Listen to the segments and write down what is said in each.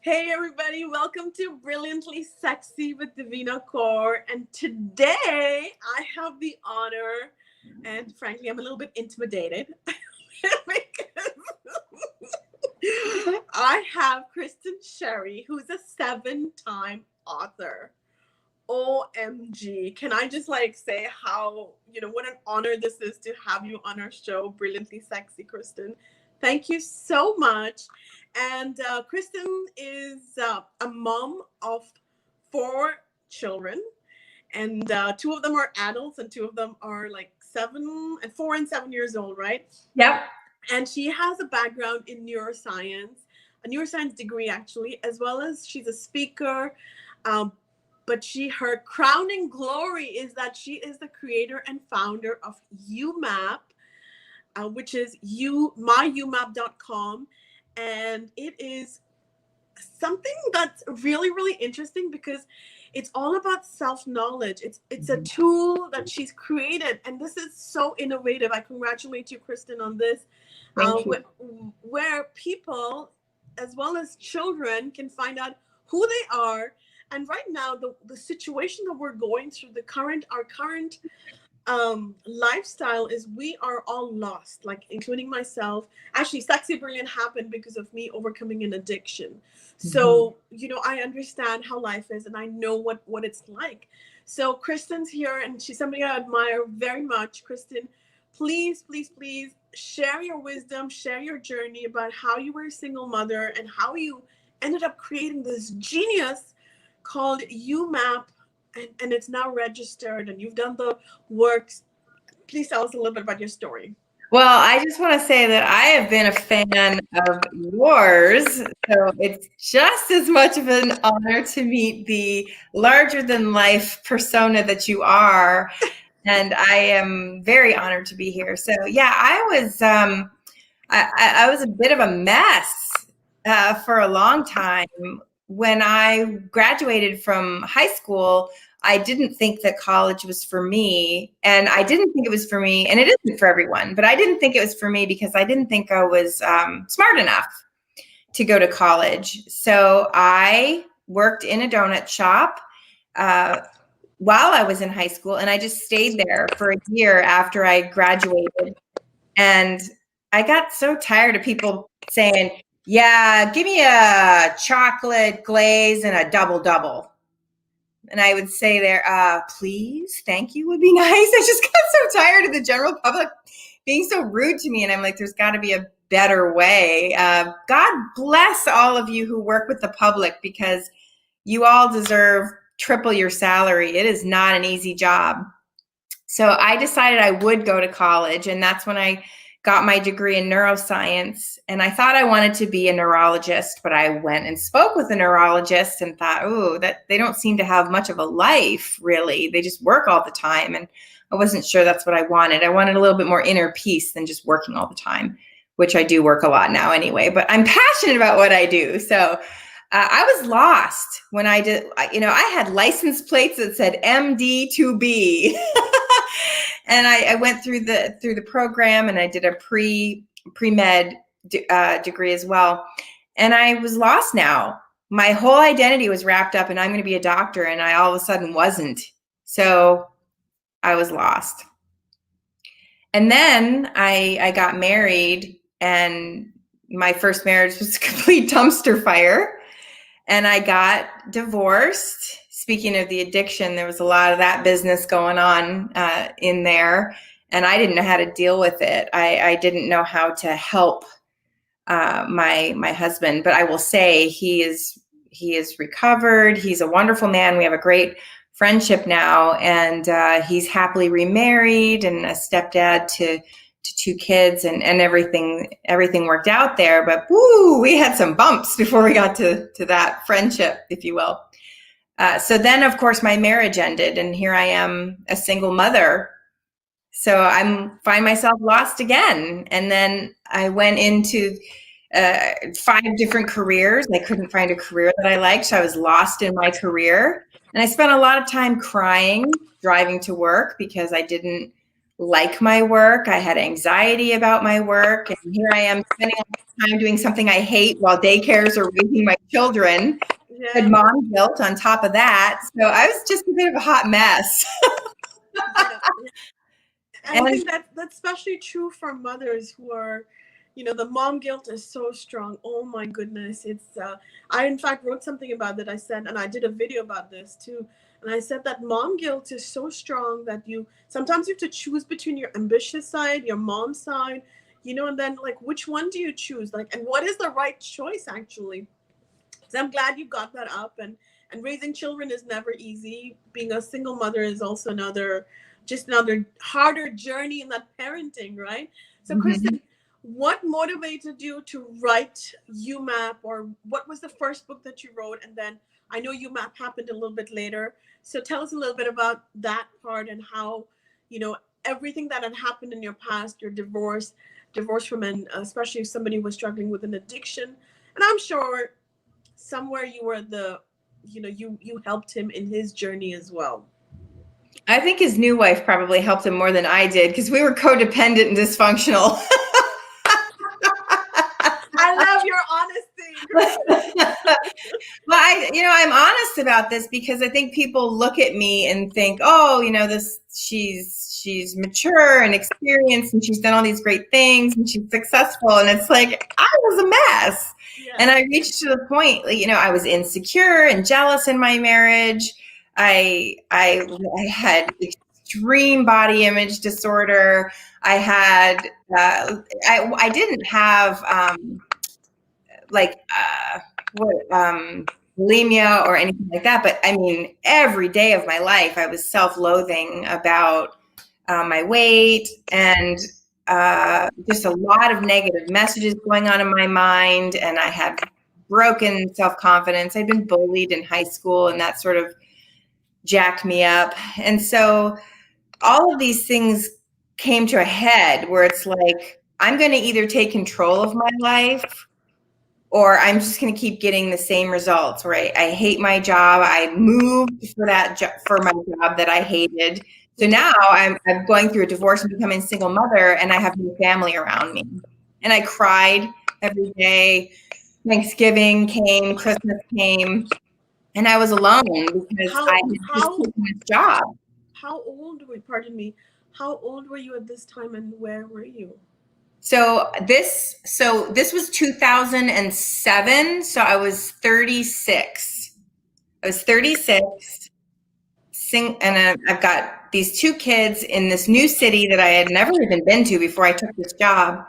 Hey everybody, welcome to Brilliantly Sexy with Devina Kaur. And today I have the honor, and frankly, I'm a little bit intimidated because I have Kristin Sherry, who's a 7-time author. OMG. Can I just say how, what an honor this is to have you on our show, Brilliantly Sexy, Kristin. Thank you so much. And Kristin is a mom of 4 children, and 2 of them are adults, and 2 of them are like 4 and 7 years old, right? Yep. And she has a background in neuroscience, a neuroscience degree actually, as well as she's a speaker. But her crowning glory is that she is the creator and founder of UMAP, which is myumap.com. And it is something that's really, really interesting because it's all about self-knowledge. It's a tool that she's created, and this is so innovative. I congratulate you, Kristin, on this. Where people, as well as children, can find out who they are. And right now, the situation that we're going through, our current lifestyle is we are all lost, like including myself. Actually, Sexy Brilliant happened because of me overcoming an addiction. So, I understand how life is, and I know what it's like. So Kristin's here, and she's somebody I admire very much. Kristin, please, please, please share your wisdom, share your journey about how you were a single mother and how you ended up creating this genius called UMAP, and it's now registered, and you've done the works. Please tell us a little bit about your story. Well, I just want to say that I have been a fan of yours, so it's just as much of an honor to meet the larger-than-life persona that you are, and I am very honored to be here. So, yeah, I was a bit of a mess for a long time. When I graduated from high school, I didn't think that college was for me, and I didn't think it was for me, and it isn't for everyone, but I didn't think it was for me because I didn't think I was smart enough to go to college. So I worked in a donut shop while I was in high school, and I just stayed there for a year after I graduated. And I got so tired of people saying, yeah, give me a chocolate glaze and a double-double. And I would say there, please, thank you would be nice. I just got so tired of the general public being so rude to me. And I'm like, there's got to be a better way. God bless all of you who work with the public, because you all deserve triple your salary. It is not an easy job. So I decided I would go to college, and that's when I got my degree in neuroscience. And I thought I wanted to be a neurologist, but I went and spoke with a neurologist and thought, oh, that they don't seem to have much of a life, really. They just work all the time. And I wasn't sure that's what I wanted. I wanted a little bit more inner peace than just working all the time, which I do work a lot now anyway, but I'm passionate about what I do. So I was lost when I did, I had license plates that said MD2B. And I went through the program, and I did a pre-med degree as well. And I was lost now. My whole identity was wrapped up in I'm going to be a doctor, and I all of a sudden wasn't. So I was lost. And then I got married, and my first marriage was a complete dumpster fire. And I got divorced. Speaking of the addiction, there was a lot of that business going on in there, and I didn't know how to deal with it. I didn't know how to help my husband, but I will say he is recovered. He's a wonderful man. We have a great friendship now, and he's happily remarried and a stepdad to 2 kids, and everything worked out there. But woo, we had some bumps before we got to that friendship, if you will. So then, of course, my marriage ended, and here I am, a single mother. So I find myself lost again. And then I went into 5 different careers. I couldn't find a career that I liked, so I was lost in my career. And I spent a lot of time crying, driving to work, because I didn't like my work. I had anxiety about my work. And here I am spending all this time doing something I hate while daycares are raising my children. Yeah. Had mom guilt on top of that. So I was just a bit of a hot mess. Yeah. And I think that's especially true for mothers who are, the mom guilt is so strong. Oh my goodness. It's, I in fact wrote something about that. I said, and I did a video about this too. And I said that mom guilt is so strong that sometimes you have to choose between your ambitious side, your mom side, and then like, which one do you choose? Like, and what is the right choice actually? So I'm glad you got that up, and raising children is never easy. Being a single mother is also another harder journey in that parenting, right? So Kristin, what motivated you to write UMAP, or what was the first book that you wrote? And then I know UMAP happened a little bit later. So tell us a little bit about that part and how, everything that had happened in your past, your divorce from especially if somebody was struggling with an addiction. And I'm sure somewhere you were you helped him in his journey as well. I think his new wife probably helped him more than I did, because we were codependent and dysfunctional. I love your honesty. Well, I'm honest about this because I think people look at me and think, oh, she's mature and experienced and she's done all these great things and she's successful. And it's like, I was a mess. Yeah. And I reached to the point, I was insecure and jealous in my marriage. I had extreme body image disorder. I had, I didn't have, bulimia or anything like that. But I mean, every day of my life, I was self-loathing about my weight and just a lot of negative messages going on in my mind. And I had broken self-confidence. I'd been bullied in high school, and that sort of jacked me up. And so all of these things came to a head where it's like, I'm going to either take control of my life, or I'm just going to keep getting the same results, right? I hate my job. I moved for my job that I hated. So now I'm going through a divorce and becoming a single mother, and I have no family around me. And I cried every day. Thanksgiving came, Christmas came, and I was alone because I had just taken this job. How old were you at this time, and where were you? So this was 2007. So I was 36. And I've got these two kids in this new city that I had never even been to before I took this job.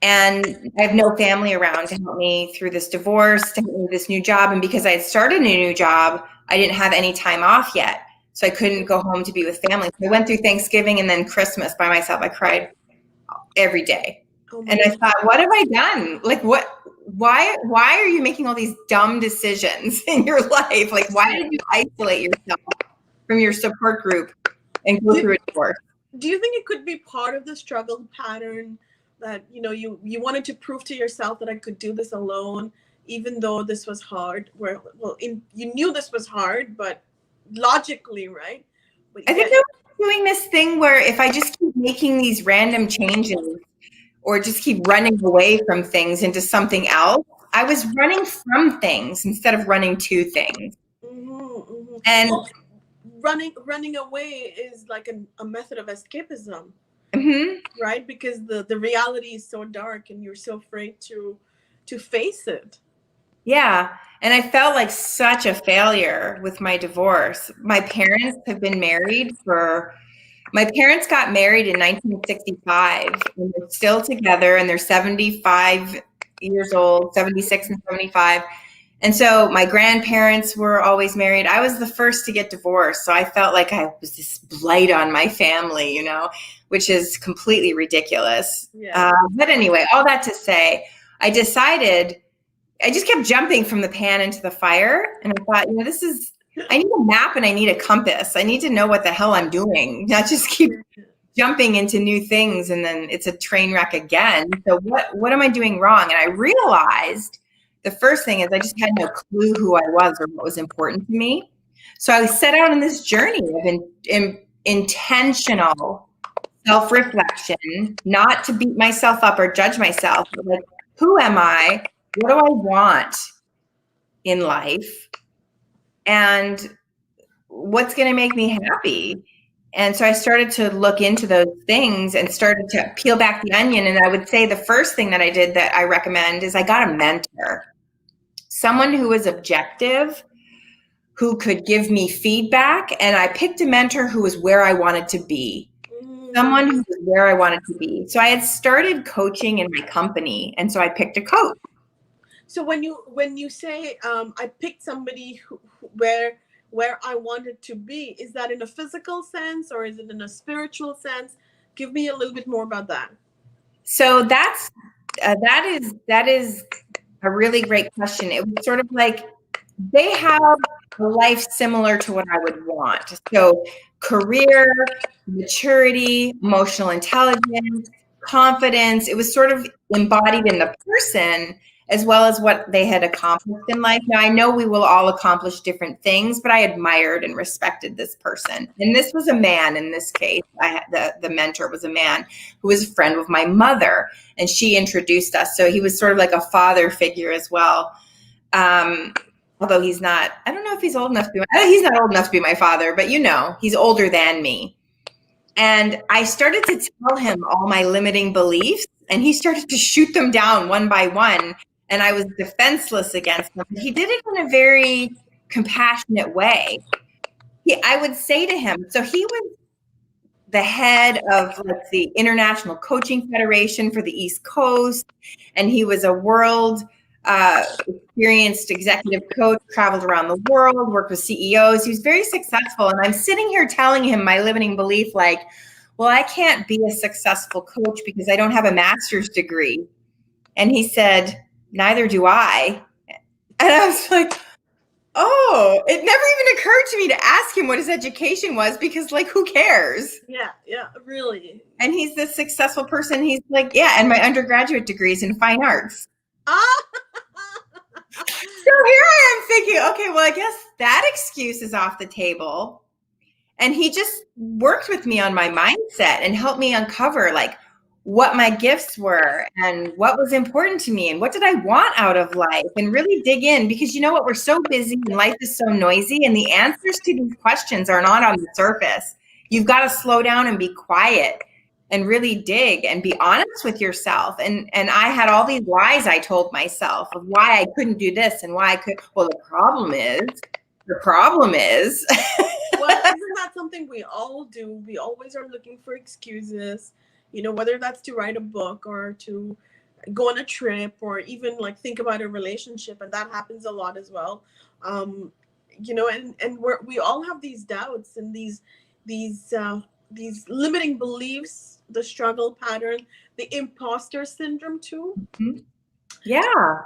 And I have no family around to help me through this divorce, to help me with this new job. And because I had started a new job, I didn't have any time off yet. So I couldn't go home to be with family. So I went through Thanksgiving and then Christmas by myself. I cried every day. And I thought, what have I done? Like, why are you making all these dumb decisions in your life? Like, why did you isolate yourself from your support group and go through a divorce? Do you think it could be part of the struggle pattern that, you wanted to prove to yourself that I could do this alone, even though this was hard? You knew this was hard, but logically, right? But I think I was doing this thing where if I just keep making these random changes or just keep running away from things into something else, I was running from things instead of running to things. And running away is like a method of escapism, right? Because the reality is so dark and you're so afraid to face it. Yeah. And I felt like such a failure with my divorce. My parents got married in 1965, and they're still together, and they're 75 years old, 76 and 75. And so my grandparents were always married. I was the first to get divorced. So I felt like I was this blight on my family, which is completely ridiculous. Yeah. But anyway, all that to say, I just kept jumping from the pan into the fire. And I thought, I need a map and I need a compass. I need to know what the hell I'm doing, not just keep jumping into new things. And then it's a train wreck again. So what am I doing wrong? And I realized the first thing is I just had no clue who I was or what was important to me. So I set out on this journey of intentional self-reflection, not to beat myself up or judge myself, but like, who am I? What do I want in life? And what's going to make me happy? And so I started to look into those things and started to peel back the onion. And I would say the first thing that I did that I recommend is I got a mentor, someone who was objective, who could give me feedback. And I picked a mentor who was where I wanted to be, someone who was where I wanted to be. So I had started coaching in my company. And so I picked a coach. So when you say I picked somebody where I wanted to be, is that in a physical sense or is it in a spiritual sense? Give me a little bit more about that. So that is a really great question. It was sort of like they have a life similar to what I would want. So career, maturity, emotional intelligence, confidence. It was sort of embodied in the person as well as what they had accomplished in life. Now, I know we will all accomplish different things, but I admired and respected this person. And this was a man in this case. The mentor was a man who was a friend of my mother, and she introduced us. So he was sort of like a father figure as well. Although he's not, I don't know if he's old enough to be, he's not old enough to be my father, but he's older than me. And I started to tell him all my limiting beliefs, and he started to shoot them down one by one. And I was defenseless against them. He did it in a very compassionate way. I would say to him, so he was the head of the International Coaching Federation for the East Coast, and he was a world experienced executive coach, traveled around the world, worked with CEOs. He was very successful. And I'm sitting here telling him my limiting belief, like, well, I can't be a successful coach because I don't have a master's degree. And he said, neither do I. And I was like, oh, it never even occurred to me to ask him what his education was because, like, who cares? Yeah, really. And he's this successful person. He's like, yeah, and my undergraduate degree is in fine arts. So here I am thinking, okay, well, I guess that excuse is off the table. And he just worked with me on my mindset and helped me uncover, like, what my gifts were and what was important to me and what did I want out of life, and really dig in, because you know what, we're so busy and life is so noisy, and the answers to these questions are not on the surface. You've got to slow down and be quiet and really dig and be honest with yourself. And I had all these lies I told myself of why I couldn't do this and why I could. Well, the problem is. Well, isn't that something we all do? We always are looking for excuses, whether that's to write a book or to go on a trip or even like think about a relationship. And that happens a lot as well. And we all have these doubts and these limiting beliefs, the struggle pattern, the imposter syndrome too. Mm-hmm. Yeah.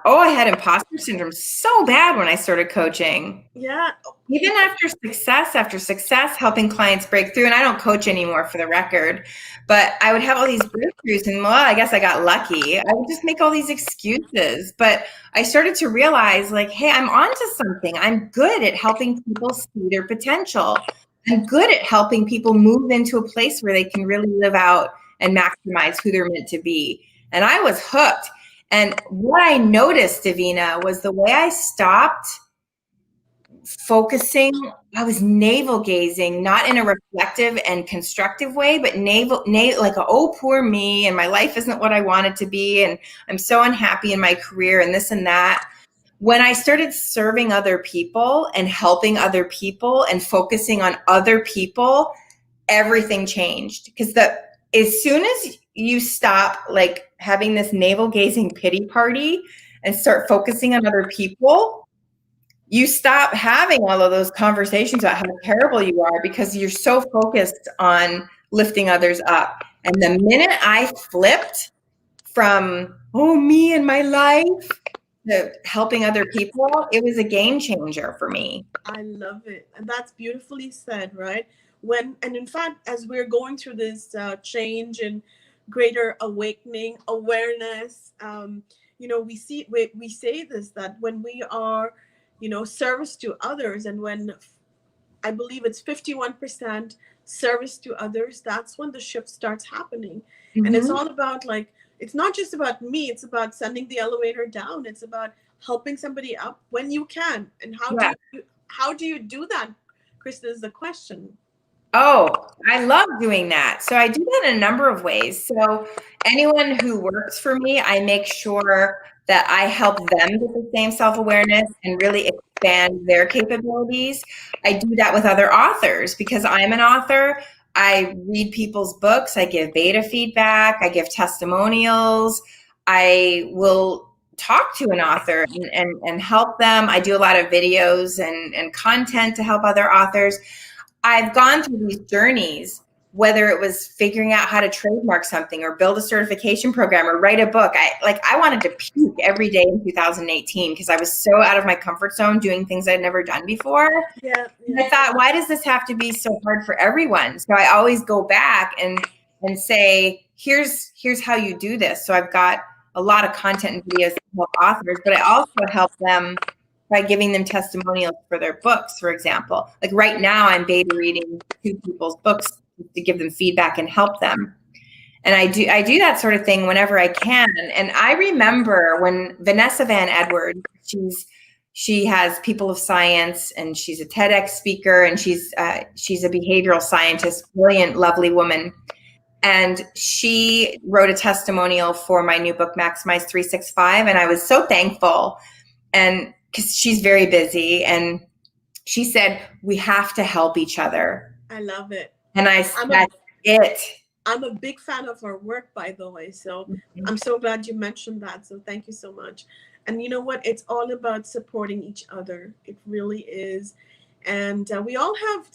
Oh, I had imposter syndrome so bad when I started coaching. Yeah. Even after success, helping clients break through. And I don't coach anymore, for the record, but I would have all these breakthroughs, and well, I guess I got lucky. I would just make all these excuses, but I started to realize, like, hey, I'm onto something. I'm good at helping people see their potential. I'm good at helping people move into a place where they can really live out and maximize who they're meant to be. And I was hooked. And what I noticed, Devina, was the way I stopped focusing, I was navel gazing, not in a reflective and constructive way, but like, oh, poor me, and my life isn't what I want it to be, and I'm so unhappy in my career and this and that. When I started serving other people and helping other people and focusing on other people, everything changed. Because as soon as you stop like having this navel gazing pity party and start focusing on other people, you stop having all of those conversations about how terrible you are because you're so focused on lifting others up. And the minute I flipped from, oh, me and my life, to helping other people, it was a game changer for me. I love it. And that's beautifully said, right? And in fact, as we're going through this change and greater awakening, awareness, we say this, that when we are, service to others, and when I believe it's 51% service to others, that's when the shift starts happening. And it's all about, like, it's not just about me, it's about sending the elevator down. It's about helping somebody up when you can. And how do you do that, Kristin, is the question. Oh, I love doing that. So I do that in a number of ways. So anyone who works for me, I make sure that I help them get the same self-awareness and really expand their capabilities. I do that with other authors because I'm an author. I read people's books. I give beta feedback. I give testimonials. I will talk to an author and help them. I do a lot of videos and content to help other authors. I've gone through these journeys, whether it was figuring out how to trademark something or build a certification program or write a book. I wanted to puke every day in 2018 because I was so out of my comfort zone doing things I'd never done before. Yeah. And I thought, why does this have to be so hard for everyone? So I always go back and say, here's how you do this. So I've got a lot of content and videos to help authors, but I also help them by giving them testimonials for their books, for example. Like right now, I'm beta reading 2 people's books to give them feedback and help them. And I do that sort of thing whenever I can. And I remember when Vanessa Van Edwards, she has People of Science, and she's a TEDx speaker, and she's a behavioral scientist, brilliant, lovely woman. And she wrote a testimonial for my new book, Maximize 365. And I was so thankful. And because she's very busy, and she said, we have to help each other. I love it. And that's it. I'm a big fan of her work, by the way. So I'm so glad you mentioned that. So thank you so much. And you know what? It's all about supporting each other. It really is. And we all have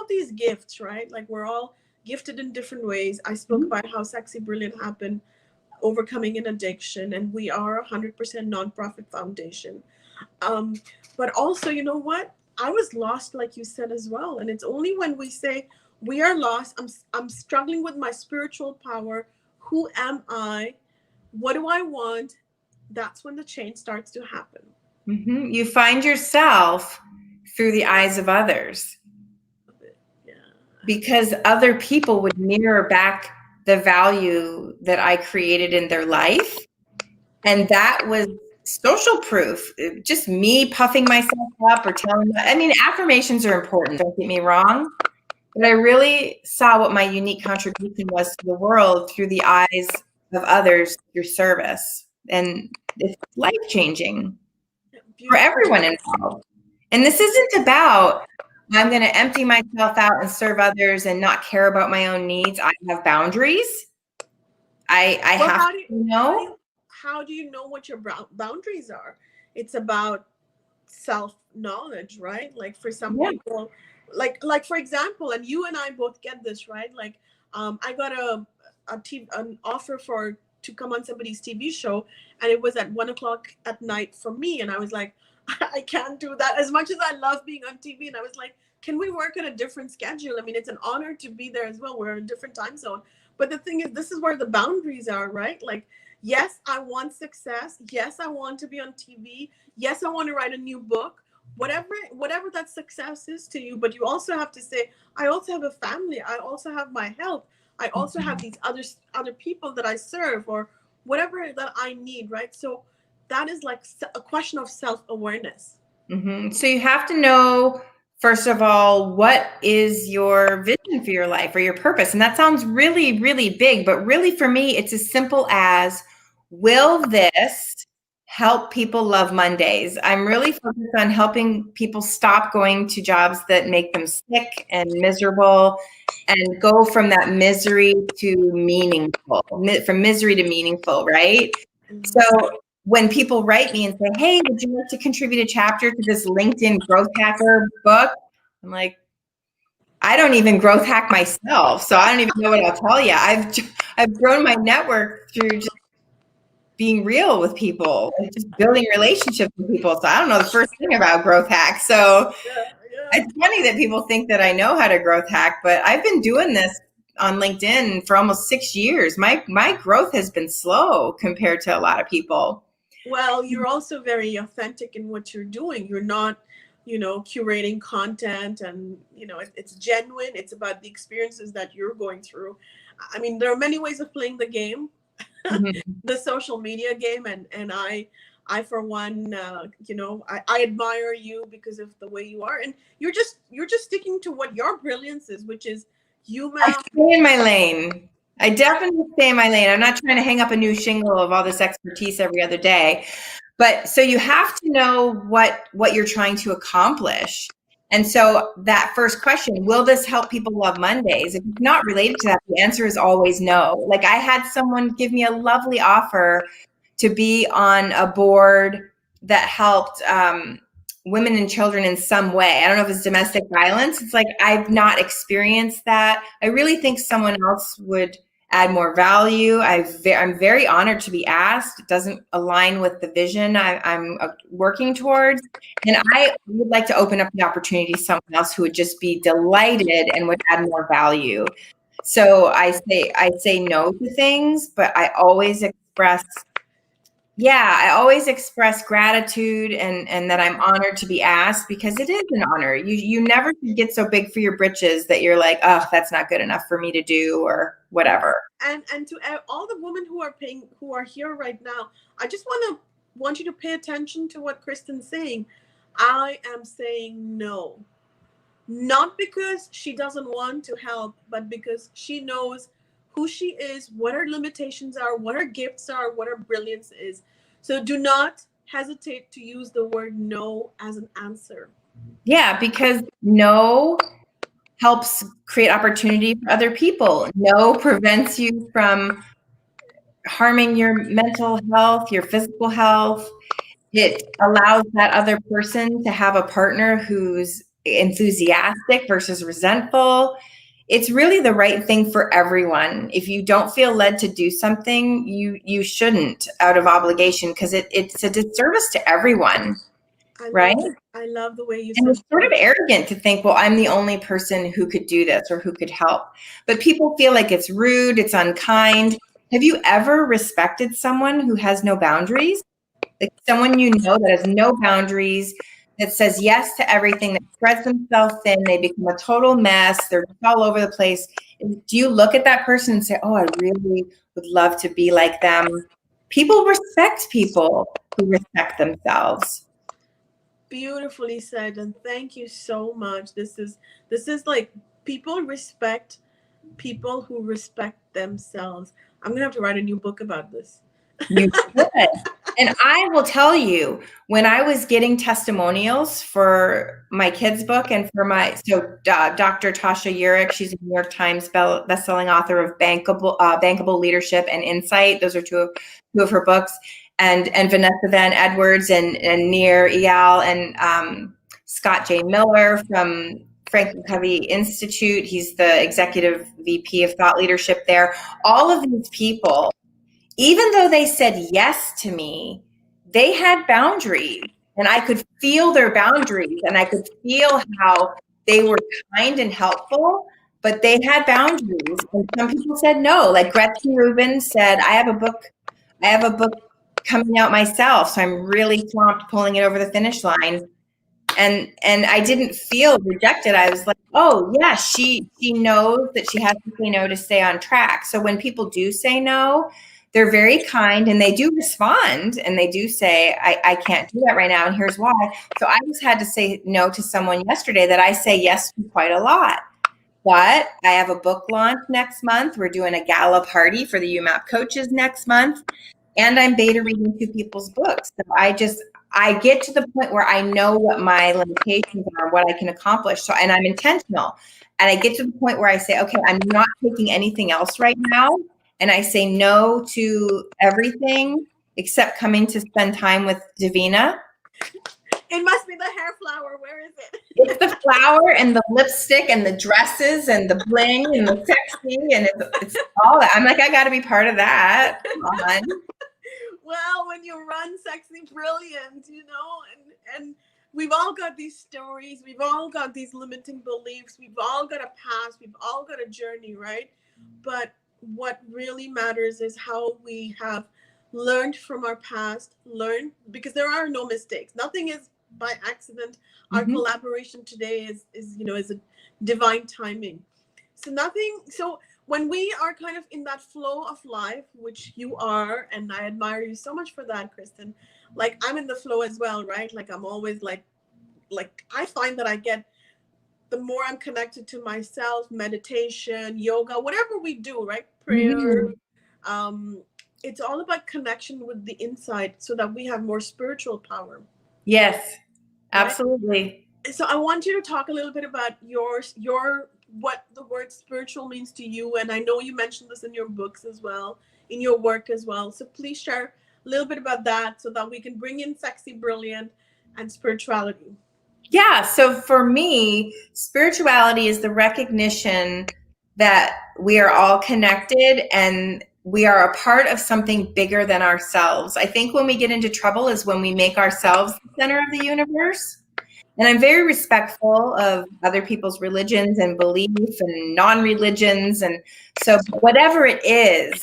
these gifts, right? Like we're all gifted in different ways. I spoke about how Sexy Brilliant happened, overcoming an addiction, and we are a 100% nonprofit foundation. But also, you know what? I was lost, like you said as well. And it's only when we say we are lost, I'm struggling with my spiritual power. Who am I? What do I want? That's when the change starts to happen. You find yourself through the eyes of others. Yeah. Because other people would mirror back the value that I created in their life. And that was social proof. Just me puffing myself up or telling them. I mean, affirmations are important, don't get me wrong. But I really saw what my unique contribution was to the world through the eyes of others through service. And it's life-changing for everyone involved. And this isn't about, I'm going to empty myself out and serve others and not care about my own needs. I have boundaries. I have to know. How do you know what your boundaries are? It's about self-knowledge, right? Like for some people, like for example, and you and I both get this, right? Like I got an offer to come on somebody's TV show, and it was at 1:00 at night for me, and I was like, I can't do that. As much as I love being on TV, and I was like, can we work on a different schedule? I mean, it's an honor to be there as well. We're in a different time zone. But the thing is, this is where the boundaries are, right? Like, yes, I want success. Yes, I want to be on TV. Yes, I want to write a new book. Whatever that success is to you, but you also have to say, I also have a family. I also have my health. I also have these other people that I serve, or whatever that I need, right? So that is like a question of self-awareness. So you have to know, first of all, what is your vision for your life or your purpose? And that sounds really, really big, but really for me, it's as simple as, will this help people love Mondays? I'm really focused on helping people stop going to jobs that make them sick and miserable, and go from that misery to meaningful, from misery to meaningful, right? So when people write me and say, hey, would you like to contribute a chapter to this LinkedIn growth hacker book? I'm like, I don't even growth hack myself, so I don't even know what I'll tell you. I've grown my network through just being real with people and just building relationships with people. So I don't know the first thing about growth hack. So it's funny that people think that I know how to growth hack, but I've been doing this on LinkedIn for almost 6 years. My growth has been slow compared to a lot of people. Well, you're also very authentic in what you're doing. You're not curating content, and it's genuine. It's about the experiences that you're going through. I mean, there are many ways of playing the game, the social media game, and I for one, I admire you because of the way you are, and you're just sticking to what your brilliance is, which is I stay in my lane. I definitely stay in my lane. I'm not trying to hang up a new shingle of all this expertise every other day. But so you have to know what you're trying to accomplish. And so that first question, will this help people love Mondays? If it's not related to that, the answer is always no. Like, I had someone give me a lovely offer to be on a board that helped women and children in some way. I don't know if it's domestic violence. It's like, I've not experienced that. I really think someone else would add more value. I'm very honored to be asked. It doesn't align with the vision I'm working towards. And I would like to open up the opportunity to someone else who would just be delighted and would add more value. So I say no to things, but I always express gratitude and that I'm honored to be asked, because it is an honor. You never get so big for your britches that you're like, oh, that's not good enough for me to do, or whatever. And to all the women who are here right now, I just want you to pay attention to what Kristin's saying. I am saying no, not because she doesn't want to help, but because she knows who she is, what her limitations are, what her gifts are, what her brilliance is. So do not hesitate to use the word no as an answer. Yeah, because no helps create opportunity for other people. No prevents you from harming your mental health, your physical health. It allows that other person to have a partner who's enthusiastic versus resentful. It's really the right thing for everyone. If you don't feel led to do something, you shouldn't, out of obligation, because it's a disservice to everyone. Right? I love the way you and said it's sort of arrogant to think, well, I'm the only person who could do this or who could help. But people feel like it's rude, it's unkind. Have you ever respected someone who has no boundaries? Like someone you know that has no boundaries, that says yes to everything, that spreads themselves thin, they become a total mess, they're just all over the place. Do you look at that person and say, oh, I really would love to be like them? People respect people who respect themselves. Beautifully said, and thank you so much. This is like, people respect people who respect themselves. I'm gonna have to write a new book about this. You should. And I will tell you, when I was getting testimonials for my kids' book and for Dr. Tasha Eurich, she's a New York Times bestselling author of Bankable Leadership and Insight. Those are two of her books. And Vanessa Van Edwards and Nir Eyal and Scott J. Miller from Franklin Covey Institute. He's the executive VP of thought leadership there. All of these people, even though they said yes to me, they had boundaries, and I could feel their boundaries, and I could feel how they were kind and helpful, but they had boundaries. And some people said no. Like Gretchen Rubin said, I have a book coming out myself, so I'm really swamped pulling it over the finish line. And I didn't feel rejected. I was like, oh yeah, she knows that she has to say no to stay on track. So when people do say no, they're very kind, and they do respond, and they do say, I can't do that right now, and here's why. So I just had to say no to someone yesterday that I say yes to quite a lot. But I have a book launch next month. We're doing a gala party for the UMAP coaches next month. And I'm beta reading 2 people's books. So I get to the point where I know what my limitations are, what I can accomplish. So, and I'm intentional. And I get to the point where I say, okay, I'm not taking anything else right now. And I say no to everything except coming to spend time with Devina. It must be the hair flower. Where is it? It's the flower and the lipstick and the dresses and the bling and the sexy, and it's all that. I'm like, I got to be part of that. Come on. Well, when you run Sexy Brilliant, and we've all got these stories, we've all got these limiting beliefs, we've all got a past, we've all got a journey, right? But what really matters is how we have learned from our past, because there are no mistakes. Nothing is by accident. Our collaboration today is a divine timing. So when we are kind of in that flow of life, which you are, and I admire you so much for that, Kristin. Like, I'm in the flow as well, right? Like, I'm always like I find that I get, the more I'm connected to myself, meditation, yoga, whatever we do, right? Prayer. It's all about connection with the inside so that we have more spiritual power. Yes, right? absolutely. So I want you to talk a little bit about your what the word spiritual means to you. And I know you mentioned this in your books as well, in your work as well. So please share a little bit about that so that we can bring in Sexy Brilliant and spirituality. Yeah. So for me, spirituality is the recognition that we are all connected and we are a part of something bigger than ourselves. I think when we get into trouble is when we make ourselves the center of the universe. And I'm very respectful of other people's religions and beliefs and non-religions. And so whatever it is,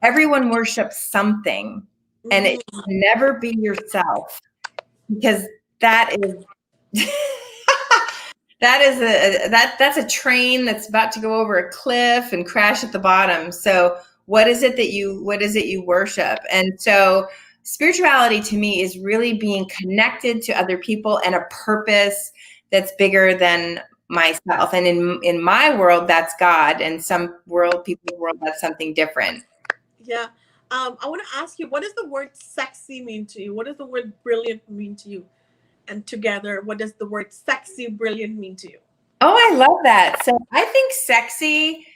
everyone worships something, and it can never be yourself, because that is that's a train that's about to go over a cliff and crash at the bottom. So what is it you worship? And so spirituality to me is really being connected to other people and a purpose that's bigger than myself. And in my world, that's God. And some people's world, that's something different. Yeah. I want to ask you, what does the word sexy mean to you? What does the word brilliant mean to you? And together, what does the word sexy brilliant mean to you? Oh, I love that. So I think sexy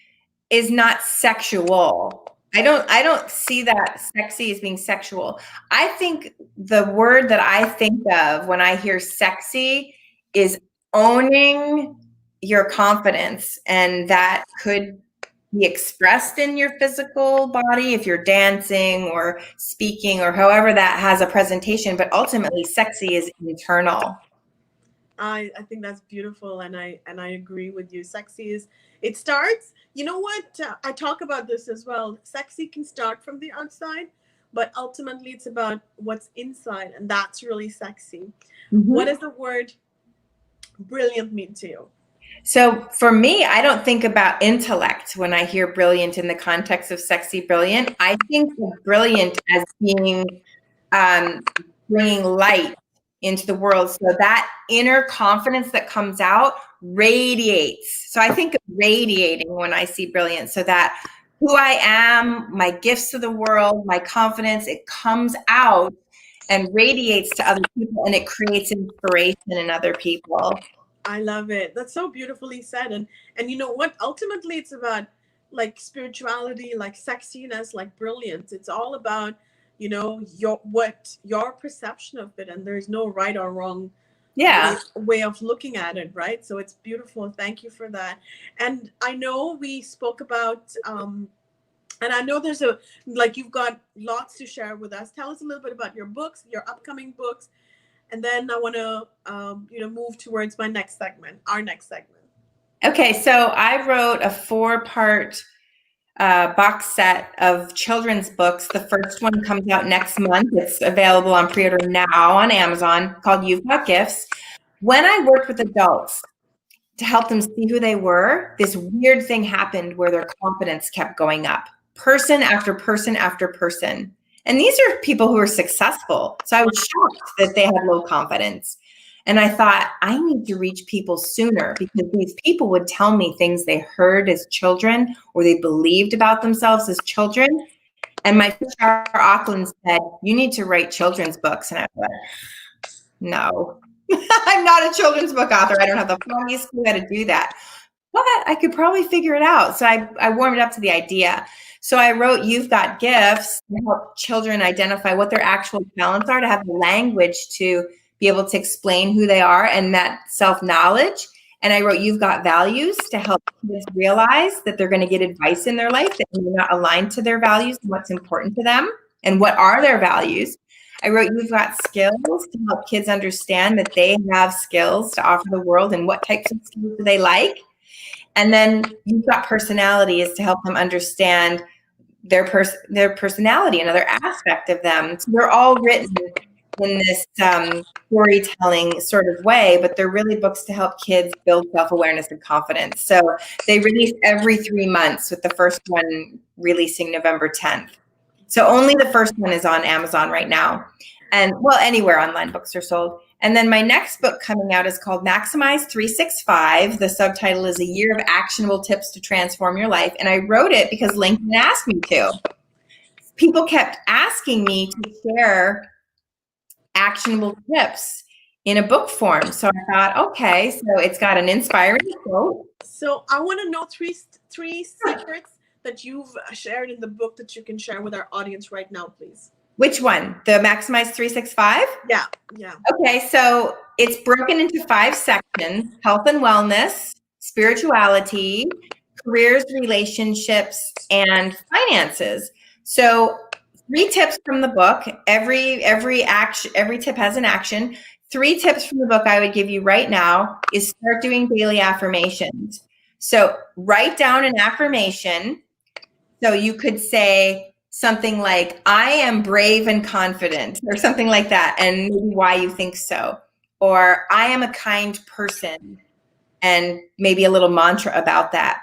is not sexual. I don't see that sexy as being sexual. I think the word that I think of when I hear sexy is owning your confidence, and that could be expressed in your physical body if you're dancing or speaking or however that has a presentation, but ultimately sexy is internal. I think that's beautiful, and I agree with you. Sexy is, it starts, you know what, I talk about this as well. Sexy can start from the outside, but ultimately it's about what's inside, and that's really sexy. What does the word brilliant mean to you? So for me, I don't think about intellect when I hear brilliant in the context of sexy brilliant. I think of brilliant as being bringing light into the world. So that inner confidence that comes out radiates. So I think of radiating when I see brilliant, so that who I am, my gifts to the world, my confidence, it comes out and radiates to other people, and it creates inspiration in other people. I love it. That's so beautifully said. And you know what? Ultimately, it's about like spirituality, like sexiness, like brilliance. It's all about, you know, your perception of it, and there's no right or wrong way of looking at it, right? So it's beautiful. Thank you for that. And I know we spoke about and I know there's you've got lots to share with us. Tell us a little bit about your books, your upcoming books. And then I want to, move towards our next segment. Okay, so I wrote a 4-part box set of children's books. The first one comes out next month. It's available on pre-order now on Amazon, called You've Got Gifts. When I worked with adults to help them see who they were, this weird thing happened where their confidence kept going up, person after person after person. And these are people who are successful. So I was shocked that they had low confidence. And I thought, I need to reach people sooner, because these people would tell me things they heard as children or they believed about themselves as children. And my teacher, Auckland, said, you need to write children's books. And I was like, no, I'm not a children's book author. I don't have the funniest clue how to do that. But I could probably figure it out. So I warmed up to the idea. So I wrote You've Got Gifts to help children identify what their actual talents are, to have the language to be able to explain who they are and that self-knowledge. And I wrote You've Got Values to help kids realize that they're going to get advice in their life that may not align to their values and what's important to them and what are their values. I wrote You've Got Skills to help kids understand that they have skills to offer the world and what types of skills do they like. And then You've Got Personality is to help them understand their personality, another aspect of them. So they're all written in this storytelling sort of way, but they're really books to help kids build self-awareness and confidence. So they release every 3 months, with the first one releasing November 10th. So only the first one is on Amazon right now, and well, anywhere online books are sold. And then my next book coming out is called Maximize 365. The subtitle is A Year of Actionable Tips to Transform Your Life. And I wrote it because LinkedIn asked me to. People kept asking me to share actionable tips in a book form. So I thought, okay, so it's got an inspiring quote. So I want to know three secrets that you've shared in the book that you can share with our audience right now, please. Which one? The Maximize 365? Yeah. Okay, so it's broken into 5 sections: health and wellness, spirituality, careers, relationships, and finances. So 3 tips from the book. Every tip has an action. 3 tips from the book I would give you right now is start doing daily affirmations. So write down an affirmation. So you could say something like, I am brave and confident, or something like that, and maybe why you think so. Or I am a kind person, and maybe a little mantra about that.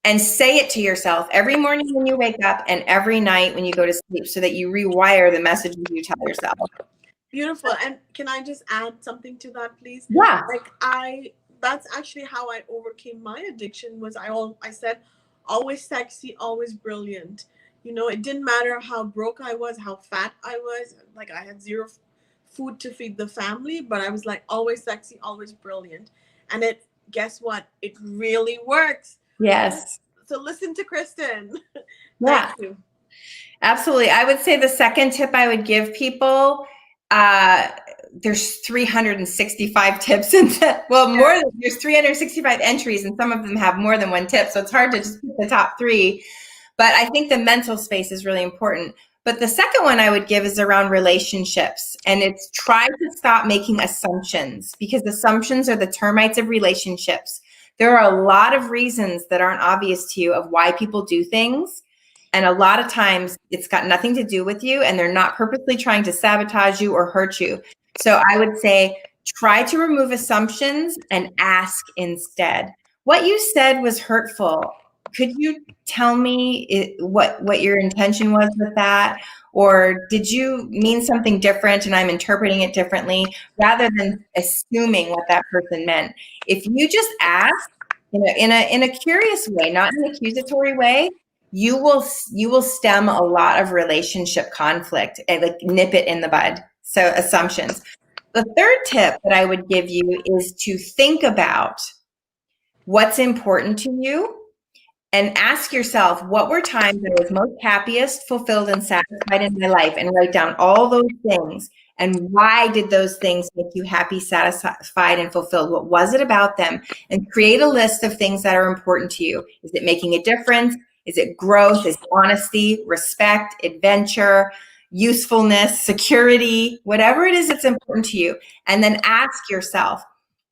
And say it to yourself every morning when you wake up and every night when you go to sleep, so that you rewire the messages you tell yourself. Beautiful. And can I just add something to that, please? Yeah. That's actually how I overcame my addiction. Was I said, always sexy, always brilliant. You know, it didn't matter how broke I was, how fat I was. Like, I had 0 food to feed the family, but I was like, always sexy, always brilliant. And guess what? It really works. Yes. So listen to Kristin. Yeah. Thank you. Absolutely. I would say the second tip I would give people, there's 365 tips there's 365 entries, and some of them have more than 1 tip. So it's hard to just pick the top 3. But I think the mental space is really important. But the second one I would give is around relationships. And it's try to stop making assumptions, because assumptions are the termites of relationships. There are a lot of reasons that aren't obvious to you of why people do things. And a lot of times it's got nothing to do with you, and they're not purposely trying to sabotage you or hurt you. So I would say try to remove assumptions and ask instead. What you said was hurtful. Could you tell me what your intention was with that? Or did you mean something different and I'm interpreting it differently, rather than assuming what that person meant? If you just ask in a curious way, not in an accusatory way, you will stem a lot of relationship conflict and like nip it in the bud. So assumptions. The third tip that I would give you is to think about what's important to you, and ask yourself, what were times I was most happiest, fulfilled, and satisfied in my life, and write down all those things. And why did those things make you happy, satisfied, and fulfilled? What was it about them? And create a list of things that are important to you. Is it making a difference? Is it growth? Is it honesty, respect, adventure, usefulness, security, whatever it is that's important to you? And then ask yourself,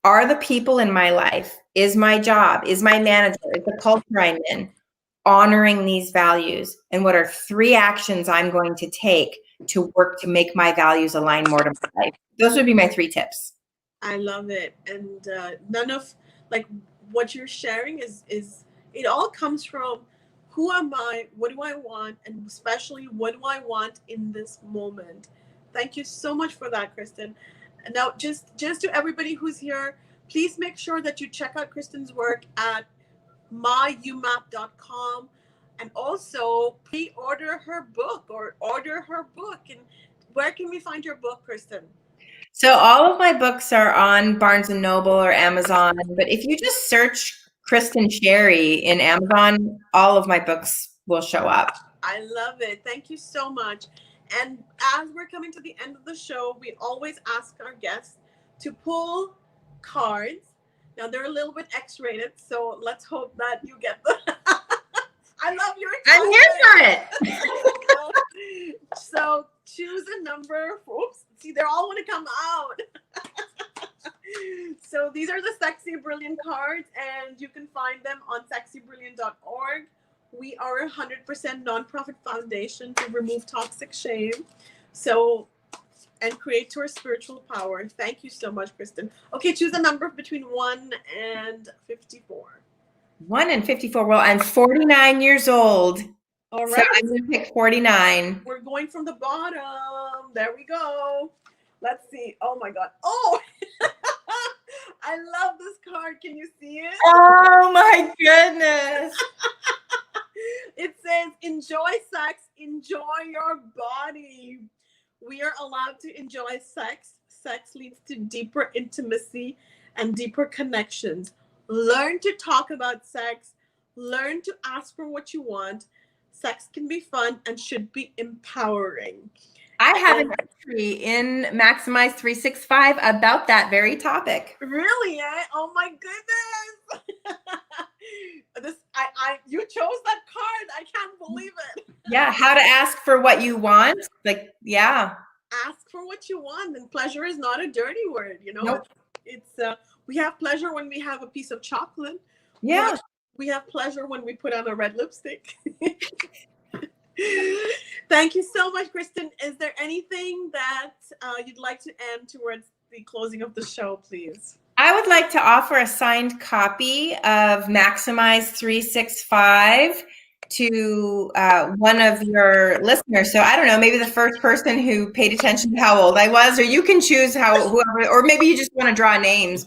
are the people in my life, is my job, is my manager, is the culture I'm in honoring these values? And what are 3 actions I'm going to take to work to make my values align more to my life? Those would be my 3 tips. I love it. And none of like what you're sharing is it all comes from who am I, what do I want, and especially what do I want in this moment. Thank you so much for that, Kristin. And now just to everybody who's here, please make sure that you check out Kristin's work at myumap.com, and also pre-order her book or order her book. And where can we find your book, Kristin? So all of my books are on Barnes & Noble or Amazon, but if you just search Kristin Sherry in Amazon, all of my books will show up. I love it. Thank you so much. And as we're coming to the end of the show, we always ask our guests to pull cards. Now they're a little bit X-rated, so let's hope that you get them. I love your I'm here for it. So choose a number. Oops, see, they all want to come out. So these are the Sexy Brilliant cards, and you can find them on sexybrilliant.org. We are a 100% nonprofit foundation to remove toxic shame. So and create to our spiritual power. Thank you so much, Kristin. Okay, choose a number between 1 and 54. 1 and 54. Well, I'm 49 years old. All So right. I'm going to pick 49. We're going from the bottom. There we go. Let's see. Oh my God. Oh, I love this card. Can you see it? Oh my goodness. It says, enjoy sex, enjoy your body. We are allowed to enjoy sex. Sex leads to deeper intimacy and deeper connections. Learn to talk about sex. Learn to ask for what you want. Sex can be fun and should be empowering. I have an entry in Maximize 365 about that very topic. Really, eh? Oh my goodness. You chose that card. I can't believe it. Yeah, how to ask for what you want. Like, yeah. Ask for what you want, and pleasure is not a dirty word, you know. Nope. It's we have pleasure when we have a piece of chocolate. Yeah. We have pleasure when we put on a red lipstick. Thank you so much, Kristin. Is there anything that you'd like to add towards the closing of the show, please? I would like to offer a signed copy of Maximize 365 to one of your listeners. So I don't know, maybe the first person who paid attention to how old I was, or you can choose whoever, or maybe you just want to draw names.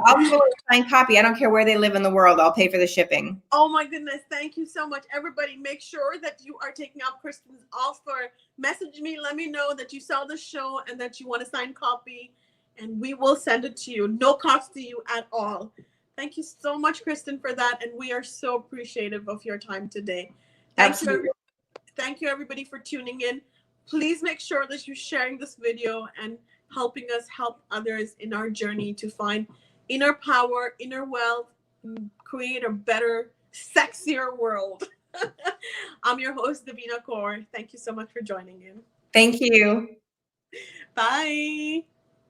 I'll give a signed copy. I don't care where they live in the world. I'll pay for the shipping. Oh my goodness. Thank you so much. Everybody, make sure that you are taking up Kristin's offer. Message me. Let me know that you saw the show and that you want a signed copy, and we will send it to you. No cost to you at all. Thank you so much, Kristin, for that. And we are so appreciative of your time today. Absolutely. Thank you, everybody, for tuning in. Please make sure that you're sharing this video and helping us help others in our journey to find inner power, inner wealth, and create a better, sexier world. I'm your host, Devina Kaur. Thank you so much for joining in. Thank you. Bye.